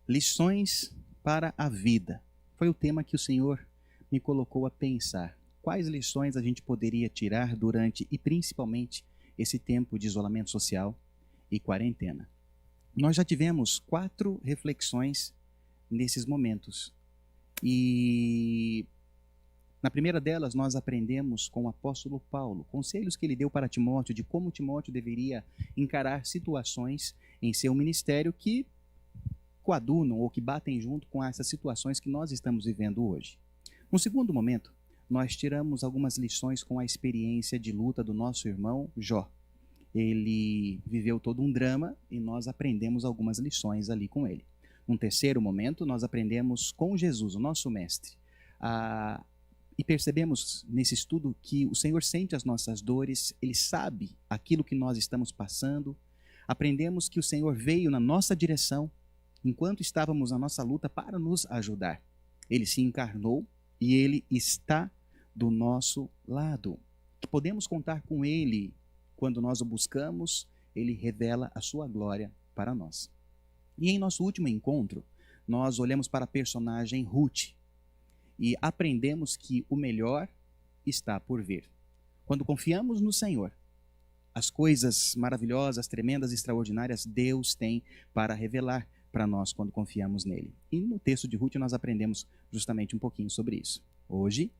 Lições para a vida. Foi o tema que o Senhor me colocou a pensar. Quais lições a gente poderia tirar durante e principalmente esse tempo de isolamento social e quarentena? Nós já tivemos 4 reflexões nesses momentos. E na primeira delas nós aprendemos com o apóstolo Paulo, conselhos que ele deu para Timóteo de como Timóteo deveria encarar situações em seu ministério que coadunam ou que batem junto com essas situações que nós estamos vivendo hoje. No segundo momento, nós tiramos algumas lições com a experiência de luta do nosso irmão Jó. Ele viveu todo um drama e nós aprendemos algumas lições ali com ele. Num terceiro momento, nós aprendemos com Jesus, o nosso mestre, e percebemos nesse estudo que o Senhor sente as nossas dores, Ele sabe aquilo que nós estamos passando. Aprendemos que o Senhor veio na nossa direção, enquanto estávamos na nossa luta, para nos ajudar. Ele se encarnou e Ele está do nosso lado. Que podemos contar com Ele. Quando nós o buscamos, Ele revela a sua glória para nós. E em nosso último encontro, nós olhamos para a personagem Ruth e aprendemos que o melhor está por vir. Quando confiamos no Senhor, as coisas maravilhosas, tremendas, extraordinárias, Deus tem para revelar para nós quando confiamos nele. E no texto de Ruth nós aprendemos justamente um pouquinho sobre isso. Hoje,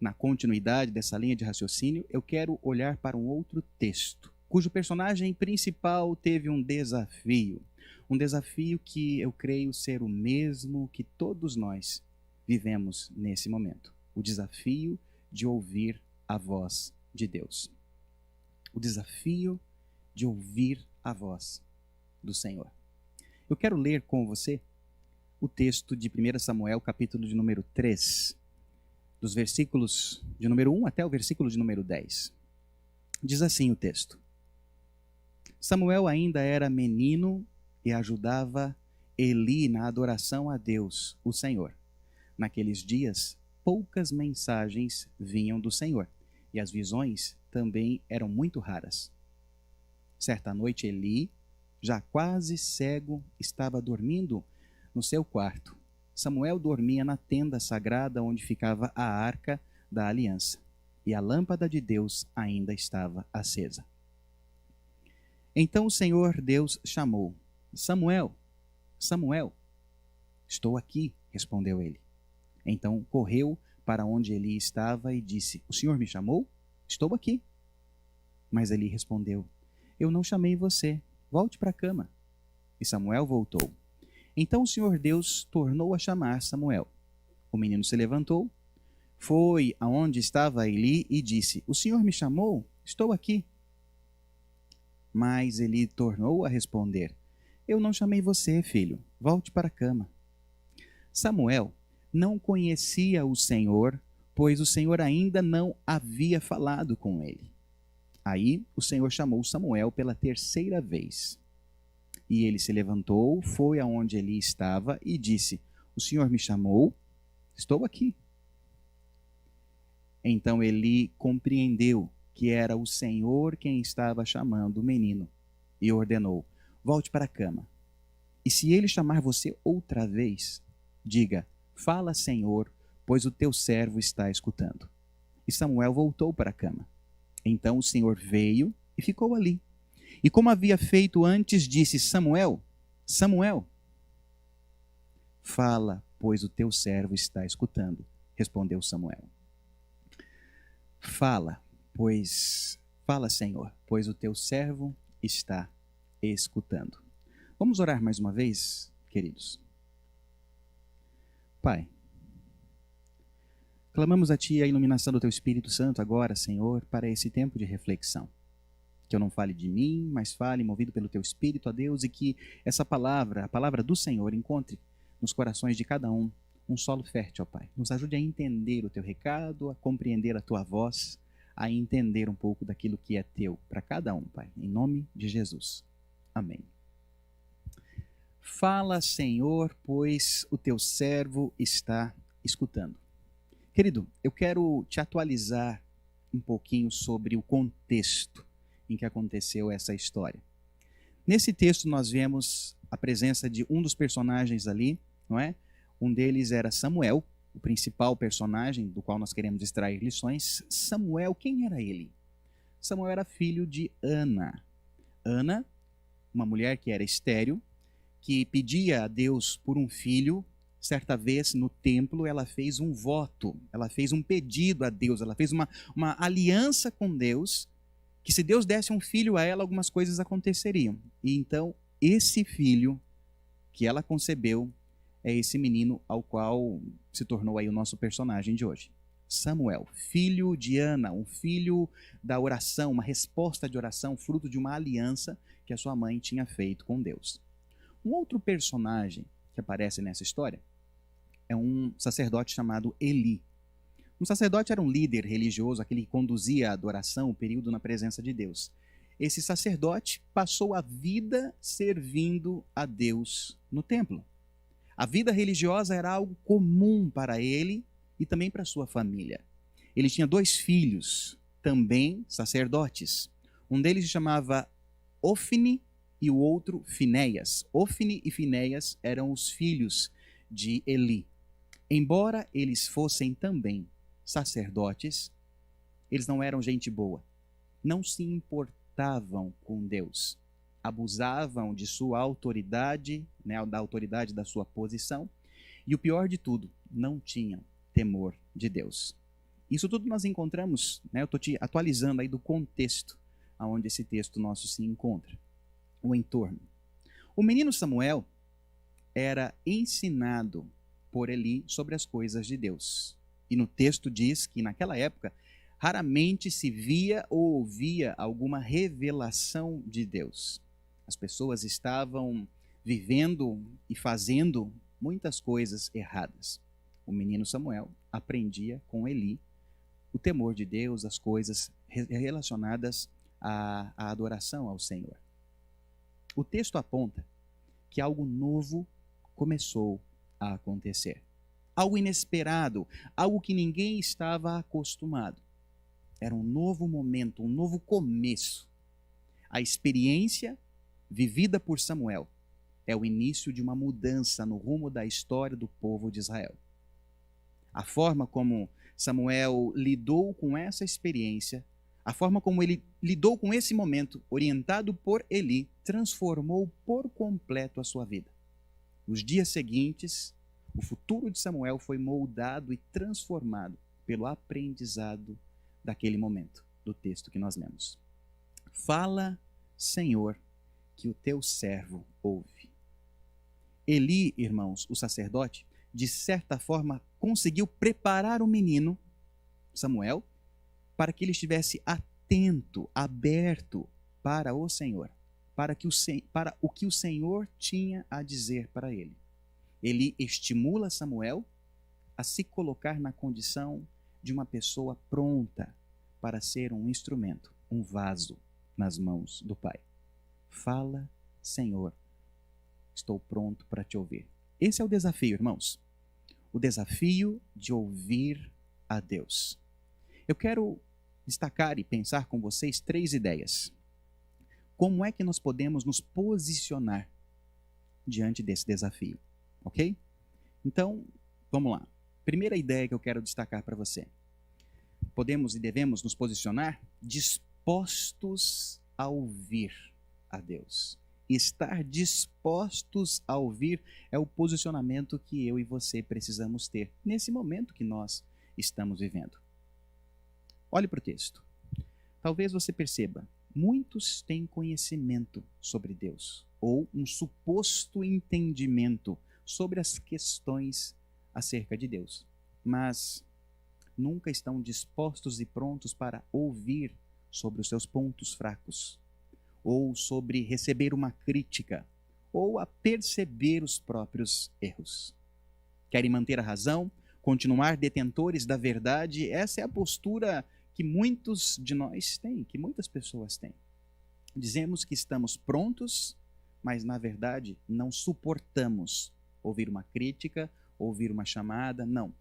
na continuidade dessa linha de raciocínio, eu quero olhar para um outro texto, cujo personagem principal teve um desafio que eu creio ser o mesmo que todos nós vivemos nesse momento. O desafio de ouvir a voz de Deus. O desafio de ouvir a voz do Senhor. Eu quero ler com você o texto de 1 Samuel, capítulo de número 3, dos versículos de número 1 até o versículo de número 10. Diz assim o texto: Samuel ainda era menino e ajudava Eli na adoração a Deus, o Senhor. Naqueles dias, poucas mensagens vinham do Senhor, e as visões também eram muito raras. Certa noite, Eli, já quase cego, estava dormindo no seu quarto. Samuel dormia na tenda sagrada onde ficava a arca da aliança, e a lâmpada de Deus ainda estava acesa. Então o Senhor Deus chamou: Samuel, Samuel. Estou aqui, respondeu ele. Então correu para onde Eli estava e disse: O Senhor me chamou? Estou aqui. Mas Eli respondeu: Eu não chamei você. Volte para a cama. E Samuel voltou. Então o Senhor Deus tornou a chamar Samuel. O menino se levantou, foi aonde estava Eli e disse: O Senhor me chamou? Estou aqui. Mas Eli tornou a responder: Eu não chamei você, filho. Volte para a cama. Samuel não conhecia o Senhor, pois o Senhor ainda não havia falado com ele. Aí o Senhor chamou Samuel pela terceira vez. E ele se levantou, foi aonde Eli estava e disse: O Senhor me chamou? Estou aqui. Então Eli compreendeu que era o Senhor quem estava chamando o menino e ordenou: Volte para a cama. E se ele chamar você outra vez, diga: Fala, Senhor, pois o teu servo está escutando. E Samuel voltou para a cama. Então o Senhor veio e ficou ali. E como havia feito antes, disse: Samuel, Samuel. Fala, pois o teu servo está escutando, respondeu Samuel. Fala, Senhor, pois o teu servo está escutando. Vamos orar mais uma vez, queridos. Pai, clamamos a Ti a iluminação do Teu Espírito Santo agora, Senhor, para esse tempo de reflexão. Que eu não fale de mim, mas fale movido pelo Teu Espírito, ó Deus, e que essa palavra, a palavra do Senhor, encontre nos corações de cada um solo fértil, ó Pai. Nos ajude a entender o Teu recado, a compreender a Tua voz, a entender um pouco daquilo que é Teu para cada um, Pai. Em nome de Jesus. Amém. Fala, Senhor, pois o Teu servo está escutando. Querido, eu quero te atualizar um pouquinho sobre o contexto em que aconteceu essa história. Nesse texto nós vemos a presença de um dos personagens ali, não é? Um deles era Samuel, o principal personagem do qual nós queremos extrair lições. Samuel, quem era ele? Samuel era filho de Ana. Ana, uma mulher que era estéril, que pedia a Deus por um filho. Certa vez no templo ela fez um voto, ela fez um pedido a Deus, ela fez uma aliança com Deus, que se Deus desse um filho a ela, algumas coisas aconteceriam. E então esse filho que ela concebeu é esse menino ao qual se tornou aí o nosso personagem de hoje. Samuel, filho de Ana, um filho da oração, uma resposta de oração, fruto de uma aliança que a sua mãe tinha feito com Deus. Um outro personagem que aparece nessa história é um sacerdote chamado Eli. Um sacerdote era um líder religioso, aquele que conduzia a adoração, o período na presença de Deus. Esse sacerdote passou a vida servindo a Deus no templo. A vida religiosa era algo comum para ele e também para sua família. Ele tinha 2 filhos, também sacerdotes. Um deles se chamava Ofni e o outro Finéias. Ofni e Finéias eram os filhos de Eli. Embora eles fossem também sacerdotes, eles não eram gente boa. Não se importavam com Deus. Abusavam de sua autoridade, né, da autoridade da sua posição. E o pior de tudo, não tinham temor de Deus. Isso tudo nós encontramos, né, eu estou te atualizando aí do contexto onde esse texto nosso se encontra. O entorno. O menino Samuel era ensinado por Eli sobre as coisas de Deus. E no texto diz que naquela época raramente se via ou ouvia alguma revelação de Deus. As pessoas estavam vivendo e fazendo muitas coisas erradas. O menino Samuel aprendia com Eli o temor de Deus, as coisas relacionadas à adoração ao Senhor. O texto aponta que algo novo começou a acontecer. Algo inesperado, algo que ninguém estava acostumado. Era um novo momento, um novo começo. A experiência vivida por Samuel é o início de uma mudança no rumo da história do povo de Israel. A forma como Samuel lidou com essa experiência, a forma como ele lidou com esse momento, orientado por Eli, transformou por completo a sua vida. Nos dias seguintes, o futuro de Samuel foi moldado e transformado pelo aprendizado daquele momento, do texto que nós lemos. Fala, Senhor, que o teu servo ouve. Eli, irmãos, o sacerdote, de certa forma conseguiu preparar o menino, Samuel, para que ele estivesse atento, aberto para o Senhor, para o que o Senhor tinha a dizer para ele. Ele estimula Samuel a se colocar na condição de uma pessoa pronta para ser um instrumento, um vaso nas mãos do Pai. Fala, Senhor, estou pronto para te ouvir. Esse é o desafio, irmãos. O desafio de ouvir a Deus. Eu quero destacar e pensar com vocês 3 ideias. Como é que nós podemos nos posicionar diante desse desafio? Ok? Então, vamos lá. Primeira ideia que eu quero destacar para você. Podemos e devemos nos posicionar dispostos a ouvir a Deus. Estar dispostos a ouvir é o posicionamento que eu e você precisamos ter nesse momento que nós estamos vivendo. Olhe para o texto. Talvez você perceba, muitos têm conhecimento sobre Deus, ou um suposto entendimento sobre as questões acerca de Deus, mas nunca estão dispostos e prontos para ouvir sobre os seus pontos fracos, ou sobre receber uma crítica, ou a perceber os próprios erros. Querem manter a razão, continuar detentores da verdade? Essa é a postura que muitos de nós têm, que muitas pessoas têm. Dizemos que estamos prontos, mas na verdade não suportamos ouvir uma crítica, ouvir uma chamada, não.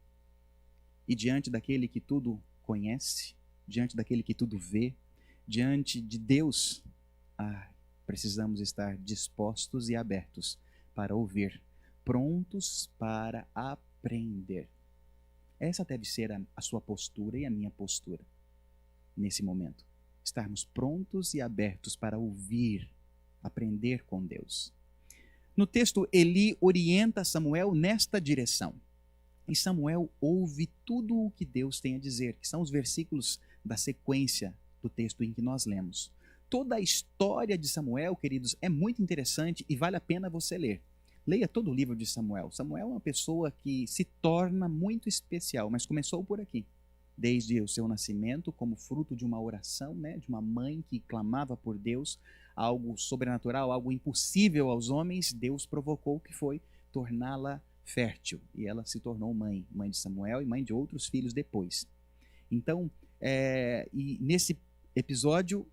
E diante daquele que tudo conhece, diante daquele que tudo vê, diante de Deus, precisamos estar dispostos e abertos para ouvir, prontos para aprender. Essa deve ser a sua postura e a minha postura nesse momento. Estarmos prontos e abertos para ouvir, aprender com Deus. No texto, Eli orienta Samuel nesta direção. E Samuel ouve tudo o que Deus tem a dizer, que são os versículos da sequência do texto em que nós lemos. Toda a história de Samuel, queridos, é muito interessante e vale a pena você ler. Leia todo o livro de Samuel. Samuel é uma pessoa que se torna muito especial, mas começou por aqui. Desde o seu nascimento, como fruto de uma oração, né, de uma mãe que clamava por Deus, algo sobrenatural, algo impossível aos homens, Deus provocou que foi torná-la fértil. E ela se tornou mãe de Samuel e mãe de outros filhos depois. Então, e nesse episódio,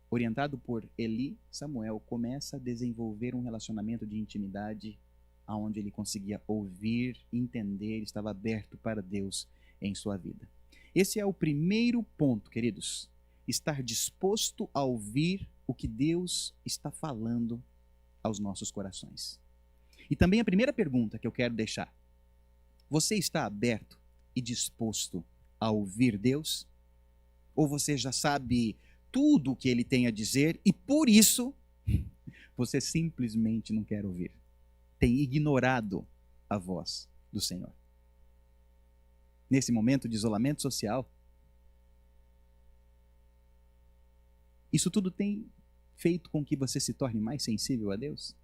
orientado por Eli, Samuel começa a desenvolver um relacionamento de intimidade, onde ele conseguia ouvir, entender, estava aberto para Deus em sua vida. Esse é o primeiro ponto, queridos. Estar disposto a ouvir o que Deus está falando aos nossos corações. E também a primeira pergunta que eu quero deixar. Você está aberto e disposto a ouvir Deus? Ou você já sabe tudo o que Ele tem a dizer e por isso você simplesmente não quer ouvir? Tem ignorado a voz do Senhor. Nesse momento de isolamento social, isso tudo tem feito com que você se torne mais sensível a Deus?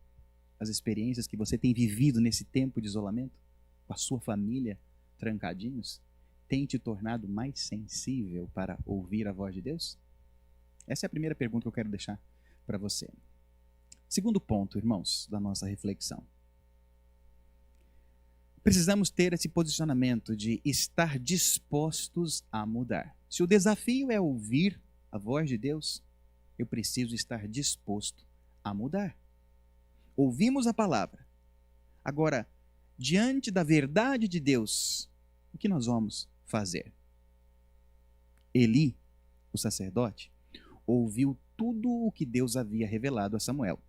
As experiências que você tem vivido nesse tempo de isolamento, com a sua família, trancadinhos, tem te tornado mais sensível para ouvir a voz de Deus? Essa é a primeira pergunta que eu quero deixar para você. Segundo ponto, irmãos, da nossa reflexão. Precisamos ter esse posicionamento de estar dispostos a mudar. Se o desafio é ouvir a voz de Deus, eu preciso estar disposto a mudar. Ouvimos a palavra. Agora, diante da verdade de Deus, o que nós vamos fazer? Eli, o sacerdote, ouviu tudo o que Deus havia revelado a Samuel.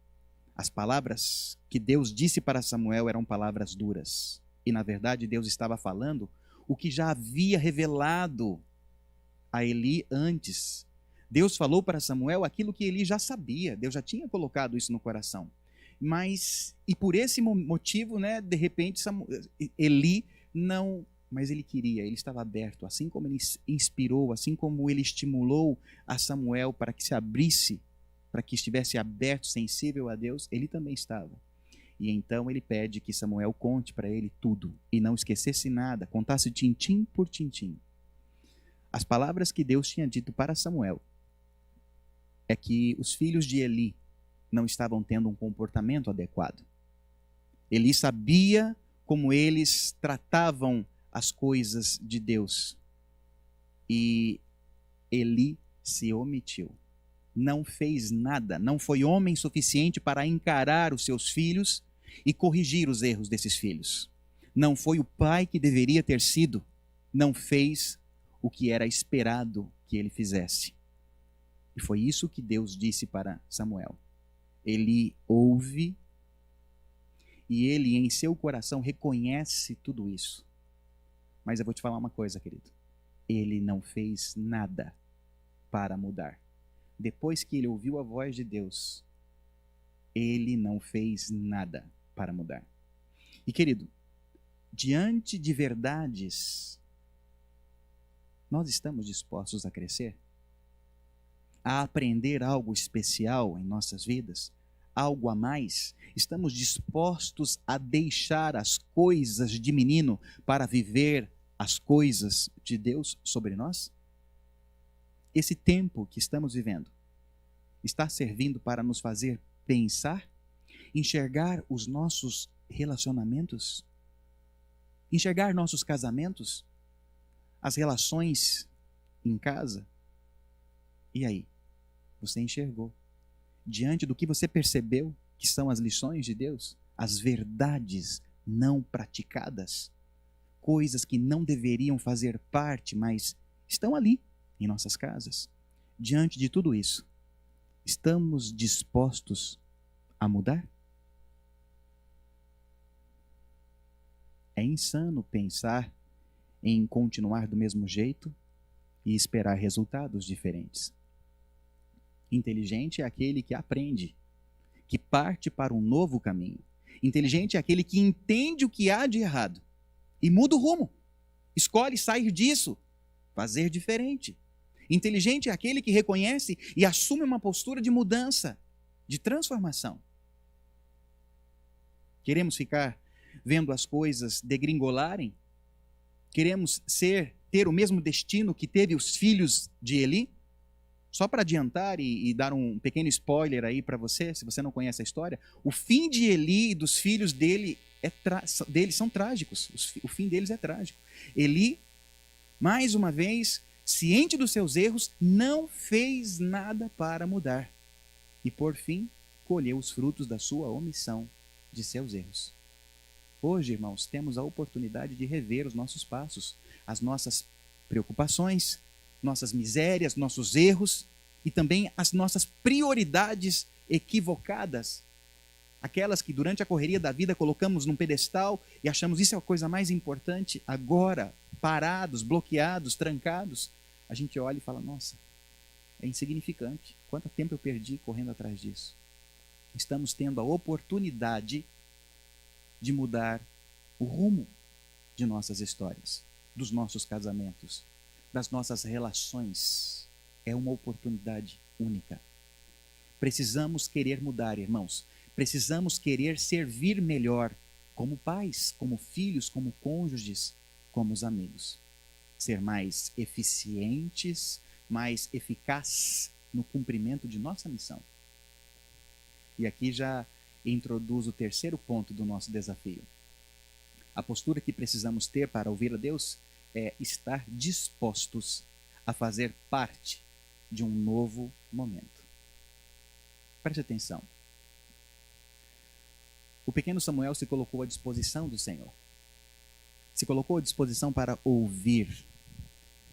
As palavras que Deus disse para Samuel eram palavras duras. E, na verdade, Deus estava falando o que já havia revelado a Eli antes. Deus falou para Samuel aquilo que Eli já sabia. Deus já tinha colocado isso no coração. Mas, e por esse motivo, né, de repente, Eli não... Mas ele queria, ele estava aberto. Assim como ele inspirou, assim como ele estimulou a Samuel para que se abrisse, para que estivesse aberto, sensível a Deus, ele também estava. E então ele pede que Samuel conte para ele tudo e não esquecesse nada, contasse tintim por tintim. As palavras que Deus tinha dito para Samuel é que os filhos de Eli não estavam tendo um comportamento adequado. Eli sabia como eles tratavam as coisas de Deus. E Eli se omitiu. Não fez nada, não foi homem suficiente para encarar os seus filhos e corrigir os erros desses filhos. Não foi o pai que deveria ter sido, não fez o que era esperado que ele fizesse. E foi isso que Deus disse para Samuel. Ele ouve e ele em seu coração reconhece tudo isso. Mas eu vou te falar uma coisa, querido. Ele não fez nada para mudar. Depois que ele ouviu a voz de Deus, ele não fez nada para mudar. E, querido, diante de verdades, nós estamos dispostos a crescer? A aprender algo especial em nossas vidas? Algo a mais? Estamos dispostos a deixar as coisas de menino para viver as coisas de Deus sobre nós? Esse tempo que estamos vivendo está servindo para nos fazer pensar, enxergar os nossos relacionamentos, enxergar nossos casamentos, as relações em casa? E aí? Você enxergou? Diante do que você percebeu que são as lições de Deus, as verdades não praticadas, coisas que não deveriam fazer parte, mas estão ali em nossas casas. Diante de tudo isso, Estamos dispostos a mudar? É insano pensar em continuar do mesmo jeito e esperar resultados diferentes. Inteligente é aquele que aprende, que parte para um novo caminho. Inteligente é aquele que entende o que há de errado e muda o rumo. Escolhe sair disso, fazer diferente. Inteligente é aquele que reconhece e assume uma postura de mudança, de transformação. Queremos ficar vendo as coisas degringolarem? Queremos ter o mesmo destino que teve os filhos de Eli? Só para adiantar e dar um pequeno spoiler aí para você, se você não conhece a história, o fim de Eli e dos filhos dele, são trágicos. O fim deles é trágico. Eli, mais uma vez, ciente dos seus erros, não fez nada para mudar. E, por fim, colheu os frutos da sua omissão, de seus erros. Hoje, irmãos, temos a oportunidade de rever os nossos passos, as nossas preocupações, nossas misérias, nossos erros e também as nossas prioridades equivocadas. Aquelas que durante a correria da vida colocamos num pedestal e achamos isso é a coisa mais importante. Agora, parados, bloqueados, trancados, a gente olha e fala, nossa, é insignificante. Quanto tempo eu perdi correndo atrás disso? Estamos tendo a oportunidade de mudar o rumo de nossas histórias, dos nossos casamentos, das nossas relações. É uma oportunidade única. Precisamos querer mudar, irmãos. Precisamos querer servir melhor, como pais, como filhos, como cônjuges, como os amigos. Ser mais eficientes, mais eficazes no cumprimento de nossa missão. E aqui já introduz o terceiro ponto do nosso desafio. A postura que precisamos ter para ouvir a Deus é estar dispostos a fazer parte de um novo momento. Preste atenção. O pequeno Samuel se colocou à disposição do Senhor. Se colocou à disposição para ouvir,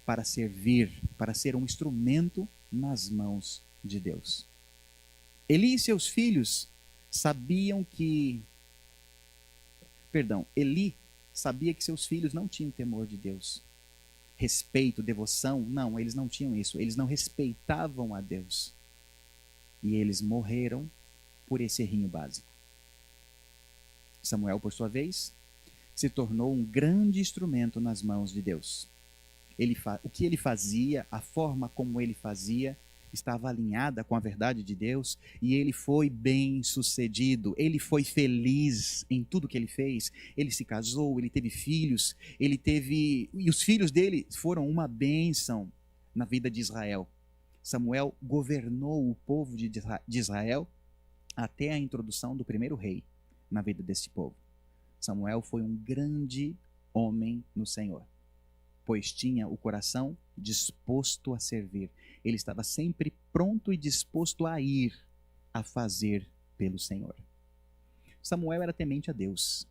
para servir, para ser um instrumento nas mãos de Deus. Eli e seus filhos Eli sabia que seus filhos não tinham temor de Deus. Respeito, devoção, não, eles não tinham isso. Eles não respeitavam a Deus. E eles morreram por esse errinho básico. Samuel, por sua vez, se tornou um grande instrumento nas mãos de Deus. O que ele fazia, a forma como ele fazia, estava alinhada com a verdade de Deus e ele foi bem sucedido, ele foi feliz em tudo que ele fez. Ele se casou, ele teve filhos, e os filhos dele foram uma bênção na vida de Israel. Samuel governou o povo de Israel até a introdução do primeiro rei na vida desse povo. Samuel foi um grande homem no Senhor, pois tinha o coração disposto a servir. Ele estava sempre pronto e disposto a ir a fazer pelo Senhor. Samuel era temente a Deus.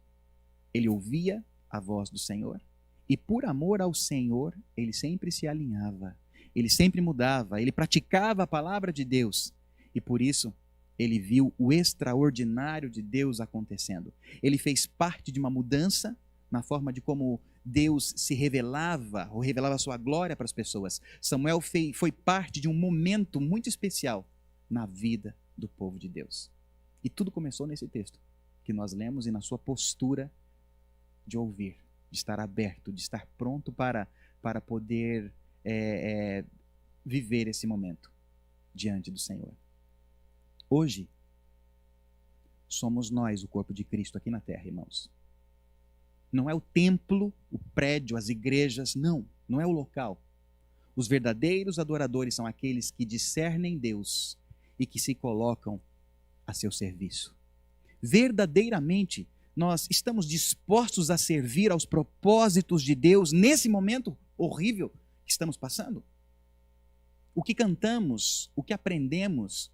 Ele ouvia a voz do Senhor e, por amor ao Senhor, ele sempre se alinhava. Ele sempre mudava, ele praticava a palavra de Deus. E por isso, ele viu o extraordinário de Deus acontecendo. Ele fez parte de uma mudança na forma de como Deus se revelava, ou revelava a sua glória para as pessoas. Samuel foi parte de um momento muito especial na vida do povo de Deus. E tudo começou nesse texto que nós lemos e na sua postura de ouvir, de estar aberto, de estar pronto para poder viver esse momento diante do Senhor. Hoje, somos nós o corpo de Cristo aqui na terra, irmãos. Não é o templo, o prédio, as igrejas, não é o local. Os verdadeiros adoradores são aqueles que discernem Deus e que se colocam a seu serviço. Verdadeiramente, nós estamos dispostos a servir aos propósitos de Deus nesse momento horrível que estamos passando? O que cantamos, o que aprendemos,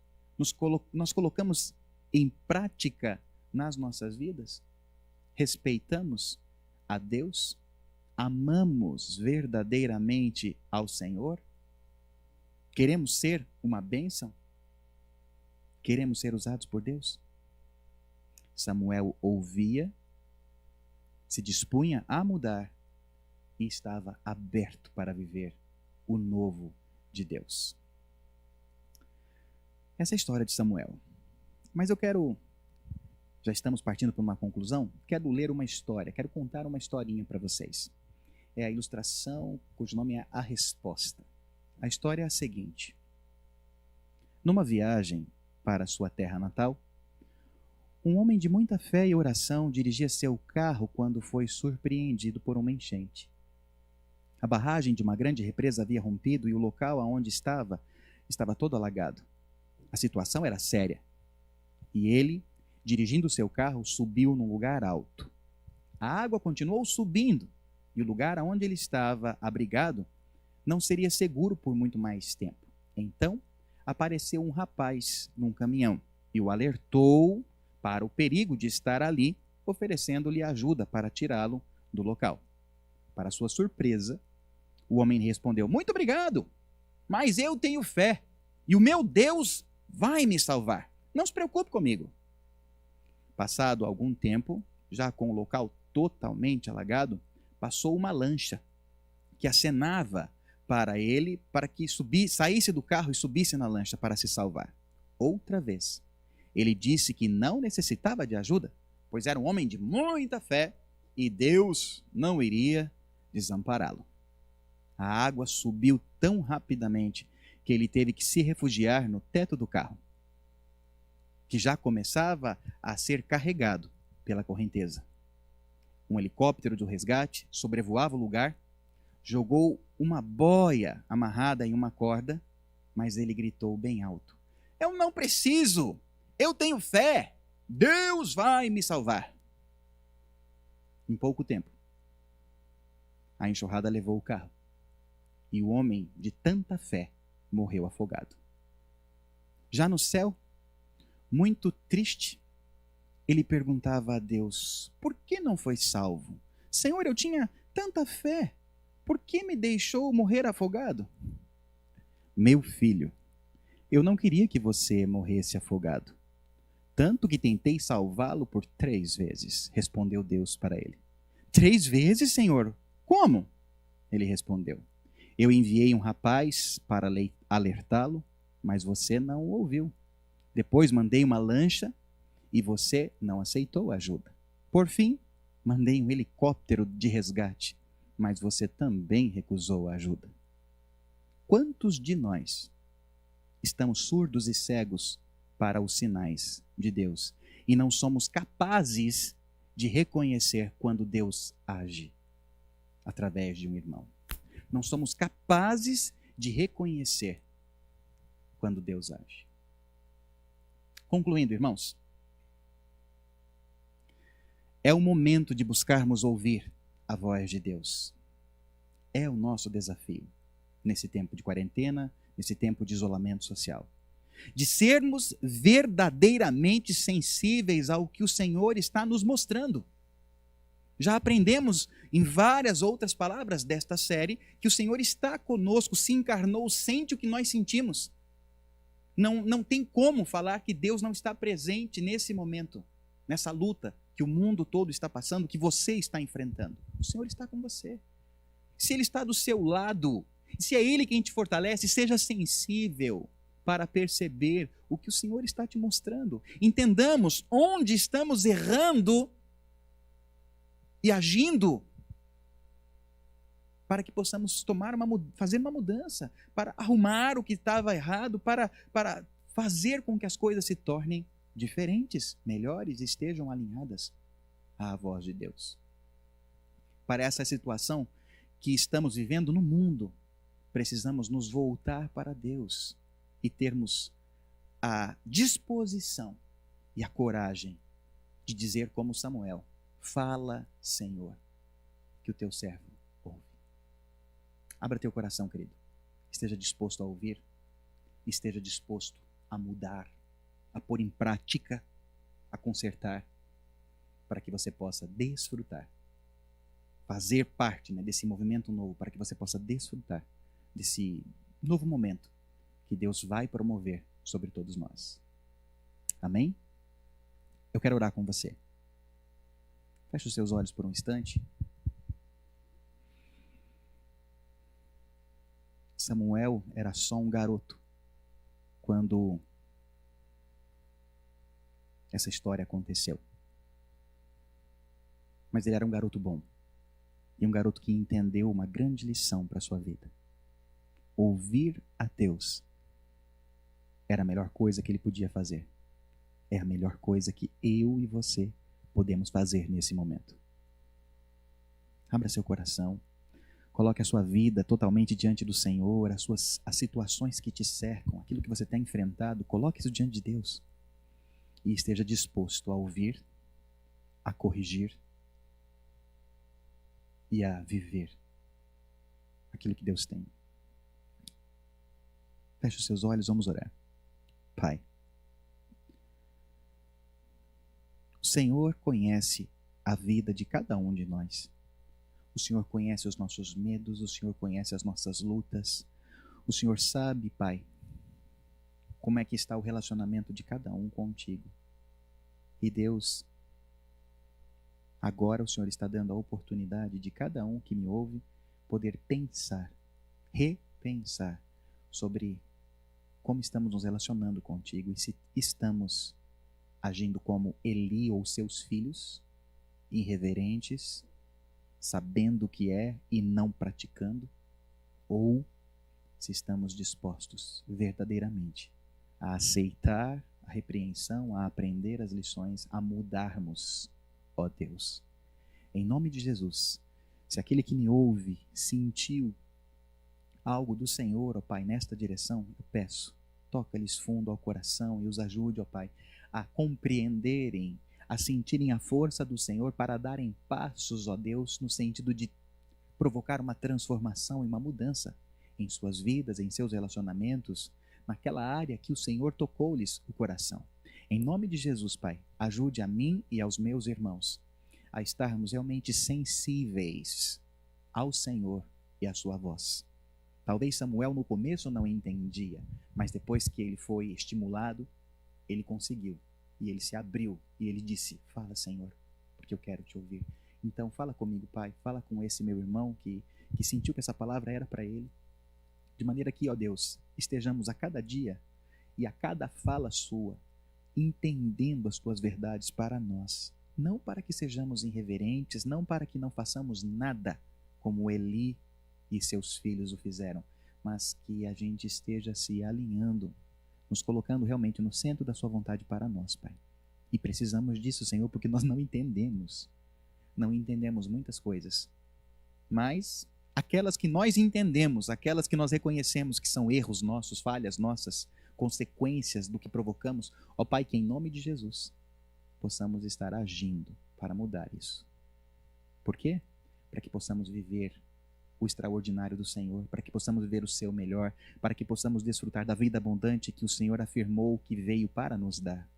nós colocamos em prática nas nossas vidas? Respeitamos a Deus? Amamos verdadeiramente ao Senhor? Queremos ser uma bênção? Queremos ser usados por Deus? Samuel ouvia, se dispunha a mudar e estava aberto para viver o novo de Deus. Essa é a história de Samuel. Mas já estamos partindo para uma conclusão, quero ler uma história, quero contar uma historinha para vocês. É a ilustração cujo nome é A Resposta. A história é a seguinte. Numa viagem para sua terra natal, um homem de muita fé e oração dirigia seu carro quando foi surpreendido por uma enchente. A barragem de uma grande represa havia rompido e o local aonde estava todo alagado. A situação era séria. E ele, dirigindo seu carro, subiu num lugar alto. A água continuou subindo e o lugar aonde ele estava abrigado não seria seguro por muito mais tempo. Então, apareceu um rapaz num caminhão e o alertou para o perigo de estar ali, oferecendo-lhe ajuda para tirá-lo do local. Para sua surpresa, o homem respondeu: "Muito obrigado, mas eu tenho fé e o meu Deus vai me salvar. Não se preocupe comigo." Passado algum tempo, já com o local totalmente alagado, passou uma lancha que acenava para ele para que saísse do carro e subisse na lancha para se salvar. Outra vez, ele disse que não necessitava de ajuda, pois era um homem de muita fé e Deus não iria desampará-lo. A água subiu tão rapidamente que ele teve que se refugiar no teto do carro, que já começava a ser carregado pela correnteza. Um helicóptero de resgate sobrevoava o lugar, jogou uma boia amarrada em uma corda, mas ele gritou bem alto: "Eu não preciso! Eu tenho fé! Deus vai me salvar!" Em pouco tempo, a enxurrada levou o carro e o homem de tanta fé morreu afogado. Já no céu, muito triste, ele perguntava a Deus: "Por que não foi salvo? Senhor, eu tinha tanta fé. Por que me deixou morrer afogado?" "Meu filho, eu não queria que você morresse afogado. Tanto que tentei salvá-lo por 3 vezes", respondeu Deus para ele. "3 vezes, Senhor? Como?" Ele respondeu: "Eu enviei um rapaz para alertá-lo, mas você não o ouviu. Depois mandei uma lancha e você não aceitou ajuda. Por fim, mandei um helicóptero de resgate, mas você também recusou a ajuda." Quantos de nós estamos surdos e cegos para os sinais de Deus e não somos capazes de reconhecer quando Deus age através de um irmão? Não somos capazes de reconhecer quando Deus age. Concluindo, irmãos, é o momento de buscarmos ouvir a voz de Deus. É o nosso desafio nesse tempo de quarentena, nesse tempo de isolamento social. De sermos verdadeiramente sensíveis ao que o Senhor está nos mostrando. Já aprendemos em várias outras palavras desta série que o Senhor está conosco, se encarnou, sente o que nós sentimos. Não tem como falar que Deus não está presente nesse momento, nessa luta que o mundo todo está passando, que você está enfrentando. O Senhor está com você. Se Ele está do seu lado, se é Ele quem te fortalece, seja sensível para perceber o que o Senhor está te mostrando. Entendamos onde estamos errando e agindo para que possamos fazer uma mudança, para arrumar o que estava errado, para fazer com que as coisas se tornem diferentes, melhores, estejam alinhadas à voz de Deus. Para essa situação que estamos vivendo no mundo, precisamos nos voltar para Deus e termos a disposição e a coragem de dizer como Samuel: "Fala, Senhor, que o teu servo ouve." Abra teu coração, querido. Esteja disposto a ouvir, esteja disposto a mudar, a pôr em prática, a consertar, para que você possa desfrutar, fazer parte, desse movimento novo, para que você possa desfrutar desse novo momento que Deus vai promover sobre todos nós. Amém? Eu quero orar com você. Feche os seus olhos por um instante. Samuel era só um garoto quando essa história aconteceu. Mas ele era um garoto bom. E um garoto que entendeu uma grande lição para a sua vida. Ouvir a Deus era a melhor coisa que ele podia fazer. É a melhor coisa que eu e você podemos fazer nesse momento. Abra seu coração. Coloque a sua vida totalmente diante do Senhor, as situações que te cercam, aquilo que você tem enfrentado, coloque isso diante de Deus. E esteja disposto a ouvir, a corrigir e a viver aquilo que Deus tem. Feche os seus olhos, vamos orar. Pai, o Senhor conhece a vida de cada um de nós. O Senhor conhece os nossos medos, o Senhor conhece as nossas lutas. O Senhor sabe, Pai, como é que está o relacionamento de cada um contigo. E Deus, agora o Senhor está dando a oportunidade de cada um que me ouve poder pensar, repensar sobre como estamos nos relacionando contigo e se estamos agindo como Eli ou seus filhos, irreverentes, sabendo o que é e não praticando, ou se estamos dispostos verdadeiramente a aceitar a repreensão, a aprender as lições, a mudarmos, ó Deus. Em nome de Jesus, se aquele que me ouve sentiu algo do Senhor, ó Pai, nesta direção, eu peço, toca-lhes fundo ao coração e os ajude, ó Pai, a compreenderem, a sentirem a força do Senhor para darem passos, ó Deus, no sentido de provocar uma transformação e uma mudança em suas vidas, em seus relacionamentos, naquela área que o Senhor tocou-lhes o coração. Em nome de Jesus, Pai, ajude a mim e aos meus irmãos a estarmos realmente sensíveis ao Senhor e à sua voz. Talvez Samuel no começo não entendia, mas depois que ele foi estimulado, ele conseguiu. E ele se abriu e ele disse: fala, Senhor, porque eu quero te ouvir. Então fala comigo, Pai, fala com esse meu irmão que sentiu que essa palavra era para ele, de maneira que, ó Deus, estejamos a cada dia e a cada fala sua, entendendo as tuas verdades para nós, não para que sejamos irreverentes, não para que não façamos nada como Eli e seus filhos o fizeram, mas que a gente esteja se alinhando, nos colocando realmente no centro da sua vontade para nós, Pai. E precisamos disso, Senhor, porque nós não entendemos muitas coisas, mas aquelas que nós entendemos, aquelas que nós reconhecemos que são erros nossos, falhas nossas, consequências do que provocamos, ó Pai, que em nome de Jesus possamos estar agindo para mudar isso. Por quê? Para que possamos viver o extraordinário do Senhor, para que possamos viver o seu melhor, para que possamos desfrutar da vida abundante que o Senhor afirmou que veio para nos dar.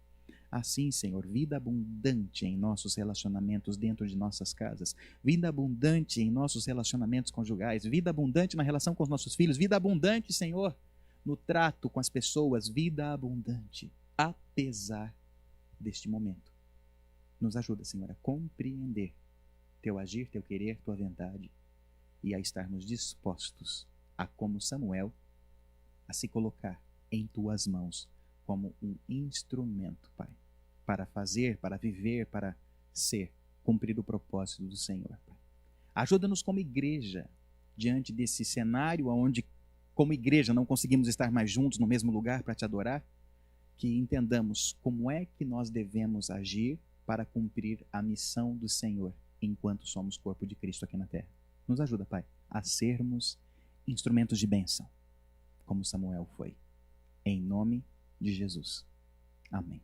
Assim, Senhor, vida abundante em nossos relacionamentos dentro de nossas casas, vida abundante em nossos relacionamentos conjugais, vida abundante na relação com os nossos filhos, vida abundante, Senhor, no trato com as pessoas, vida abundante, apesar deste momento. Nos ajuda, Senhor, a compreender teu agir, teu querer, tua vontade, e a estarmos dispostos a, como Samuel, a se colocar em tuas mãos como um instrumento, Pai, para fazer, para viver, para ser, cumprir o propósito do Senhor, Pai. Ajuda-nos como igreja, diante desse cenário onde, como igreja, não conseguimos estar mais juntos no mesmo lugar para te adorar, que entendamos como é que nós devemos agir para cumprir a missão do Senhor, enquanto somos corpo de Cristo aqui na terra. Nos ajuda, Pai, a sermos instrumentos de bênção, como Samuel foi. Em nome de Jesus. Amém.